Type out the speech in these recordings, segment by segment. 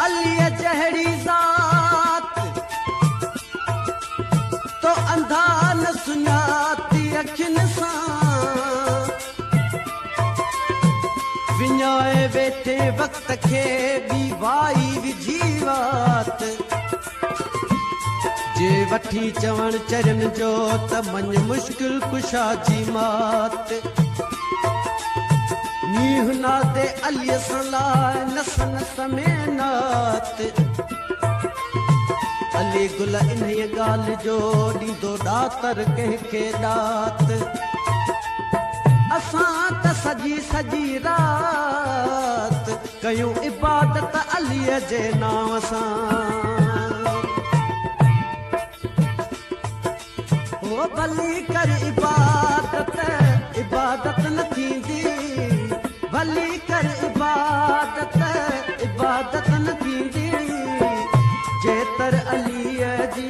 अलीअ जहिड़ी ज़ात तो अंधा न सुञाती अखियुनि सां विञाए वेठे वक़्त खे ॿी वाई विझी वात जे वठी चवण चरनि जो त मञ मुश्किल कुशा जी मात नीह नादे अलीअ सां लाइ नस नस में नात अली गुल इन्हीअ ॻाल्हि जो ॾींदो ॾातर कंहिंखे ॾात असां त सॼी सॼी रात कयूं इबादत अलीअ जे नाम सां ओ भली कर इबादत इबादत न थींदी भली कर इबादत इबादत न थींदी जेतर अलीअ जी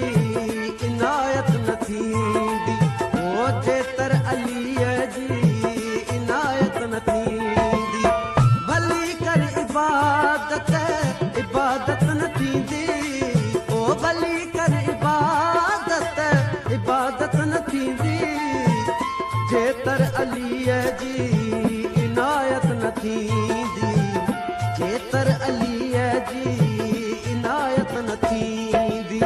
इनायत न थींदी ओ जेतर अलीअ जी इनायत न थींदी भली कर इबादत इबादत न थींदी ओ भली कर इबादत इबादत न थींदी जेतर अलीअ जी इनायत न थींदी जेतर अलीअ जी इनायत न थींदी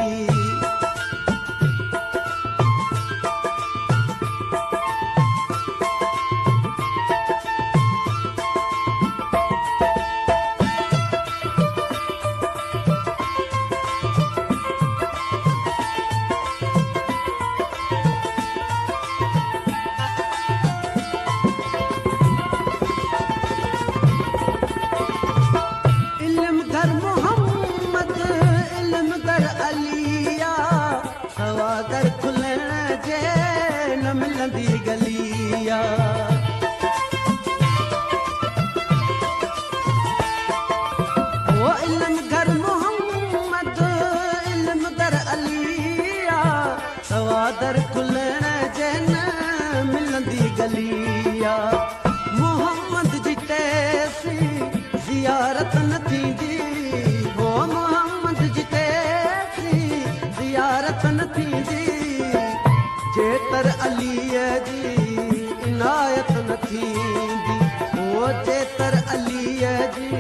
इल्म दर मोहम्मद इल्म दर अलिया हवा दर खुलण जे न मिलंदी गलिया ओ इल्म दर मोहम्मद इल्म दर अलिया हवा दर खुलण जे न मिलंदी गलिया मोहम्मद जी तेसी ज़ियारत न थींदी ओ मोहम्मद जी तेसी ज़ियारत न थींदी जेतर अलीअ जी इनायत न थींदी ओ जेतर अलीअ जी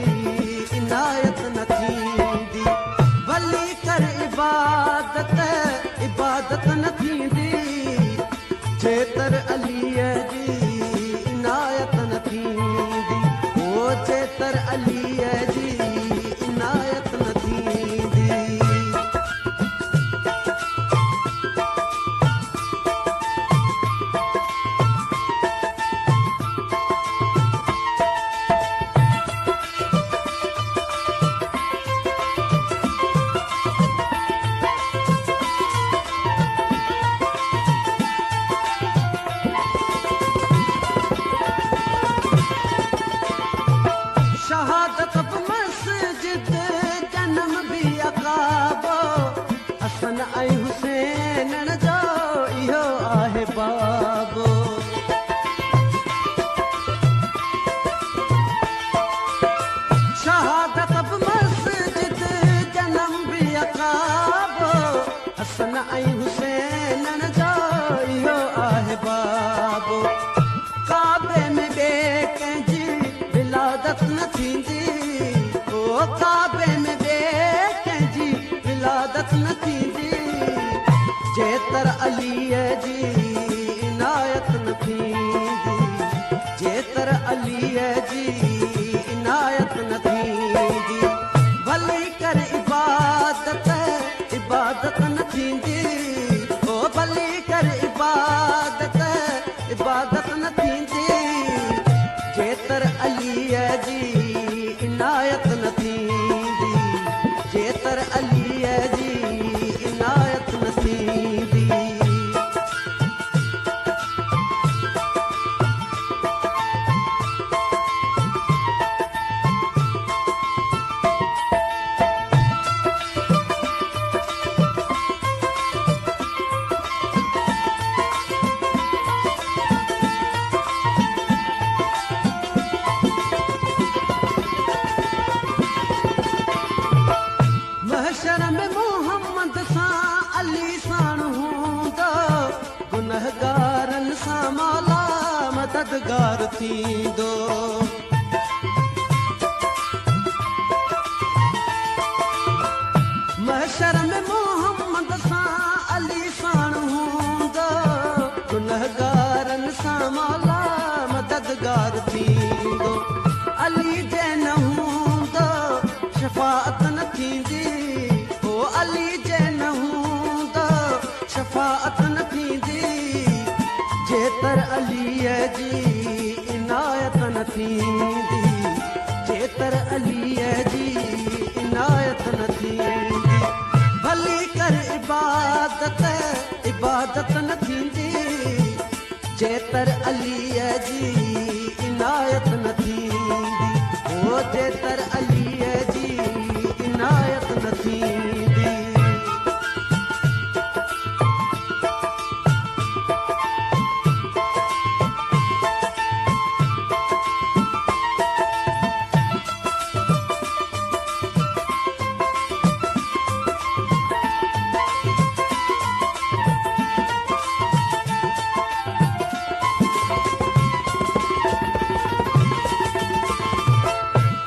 इनायत न थींदी भली कर इबादत इबादत न थींदी जेतर अलीअ जी इनायत न थींदी ओ जेतर अलीअ जी इनायत न थींदी शहादत बि मस्जिद जनम बि अकाबो हसन ऐं हुसैन जो इहो आहे बाबो शहादत बि मस्जिद जनम बि अकाबो हसन ऐं हुसैन जो इहो आहे बाबो काबे में ॿिए कंहिंजी विलादत न थींदी ओ काबे में ॿिए कंहिंजी विलादत न थींदी जेतर अलीअ जी इनायत न थींदी जेतर अलीअ जी इनायत न थींदी भली कर इबादत इबादत न थींदी ओ भली कर इबादत इबादत न थींदी जेतर अलीअ जी इनायत न मददगार थींदो। महशर में मोहम्मद सां अली साण हूंदो, गुनहगारनि सां मौला मददगार थींदो। अली जे न हूंदो शफ़ाअत न थींदी, ओ अली जे न हूंदो शफ़ाअत न थींदी, जेतर अलीअ जी इनायत न थींदी, जेतर अलीअ जी इनायत न थींदी। भली कर इबादत इबादत न थींदी, जेतर अलीअ जी इनायत न थींदी, ओ जेतर अलीअ जी इनायत न थींदी।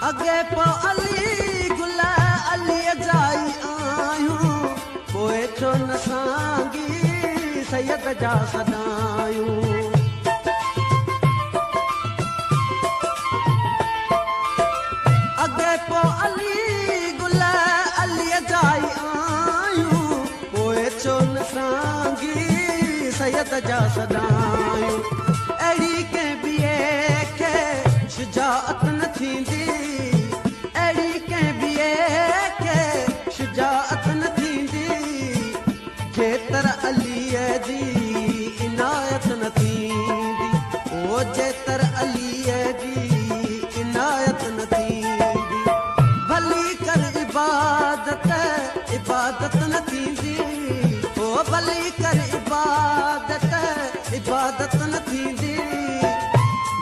अॻे पोइ अली गुल अलीअ जा ई आहियूं, पोइ छो न सांगी सैयद जा सदायूं। अॻे पोइ अली गुल अलीअ जा ई आहियूं, पोइ छो न सांगी सैयद जा सदायूं। अहिड़ी कंहिं ॿिए खे शुजाअत न थींदी, अहिड़ी कंहिं ॿिए खे शुजाअत न थींदी, जेतर अलीअ जी इनायत न थींदी, ओ जेतर अलीअ जी इनायत न थींदी। भली कर इबादत इबादत न थींदी, ओ भली कर इबादत इबादत न थींदी,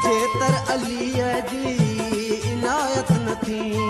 जेतर अलीअ जी इनायत न थींदी।